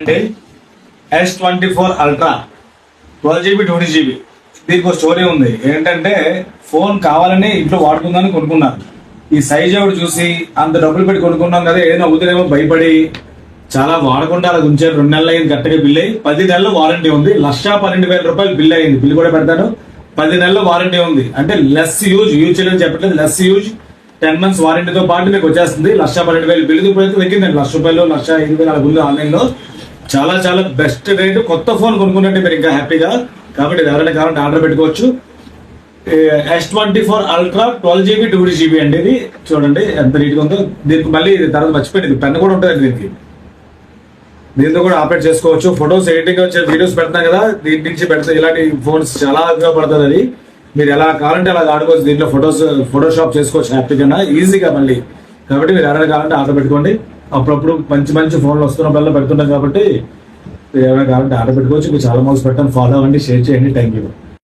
అంటే S24 ultra 12GB 20GB. దీనికి ఒక స్టోరీ ఉంది. ఏంటంటే ఫోన్ కావాలని ఇంట్లో వాడుకుందామని కొనుక్కున్నాను. ఈ సైజ్ ఎవరు చూసి అంత డబ్బులు పెట్టి కొనుక్కున్నాం కదా, ఏదైనా అవుతుందేమో భయపడి చాలా వాడకుండా అలా ఉంచారు. 2 నెలలు అయింది కరెక్ట్గా బిల్ అయ్యి. 10 నెలలు వారంటీ ఉంది. 1,12,000 రూపాయలు బిల్ అయింది. బిల్ కూడా పెడతాను. 10 నెలలు వారంటీ ఉంది. అంటే లెస్ యూజ్ చేయడం చెప్పట్లేదు, లెస్ యూజ్ 10 months వారంటీతో పాటు మీకు వచ్చేస్తుంది. 1,12,000 బిల్లు ఇప్పుడైతే తగ్గిందండి. ₹1,00,000 1,05,000 అలా ఉంది ఆన్లైన్ లో. చాలా చాలా బెస్ట్ రేట్. కొత్త ఫోన్ కొనుక్కున్నట్టే మీరు ఇంకా హ్యాపీగా. కాబట్టి ఎవరైనా కావాలంటే ఆర్డర్ పెట్టుకోవచ్చు. S24 అల్ట్రా 12GB 2GB అండి. ఇది చూడండి ఎంత నీట్గా ఉందో. దీనికి మళ్ళీ తర్వాత మర్చిపోయింది, పెన్ కూడా ఉంటుంది దీనికి. దీంతో కూడా ఆపరేట్ చేసుకోవచ్చు. ఫొటోస్ ఎడిటింగ్ వచ్చే వీడియోస్ పెడతాం కదా, దీని నుంచి పెడితే ఇలాంటి ఫోన్స్ చాలా ఉపయోగపడుతుంది. అది మీరు ఎలా కావాలంటే అలా ఆడుకోవచ్చు. దీంట్లో ఫోటోషాప్ చేసుకోవచ్చు హ్యాపీగా ఈజీగా మళ్ళీ. కాబట్టి మీరు ఎవరైనా కావాలంటే ఆర్డర్ పెట్టుకోండి. అప్పుడప్పుడు మంచి మంచి ఫోన్లు వస్తున్నప్పుడల్లా పెడుతుంటాం కాబట్టి మీరు ఎవరైనా కావాలంటే ఆర్డర్ పెట్టుకోవచ్చు. మీకు చాలా మోస్ పెట్టాను. ఫాలో అవ్వండి, షేర్ చేయండి. Thank you.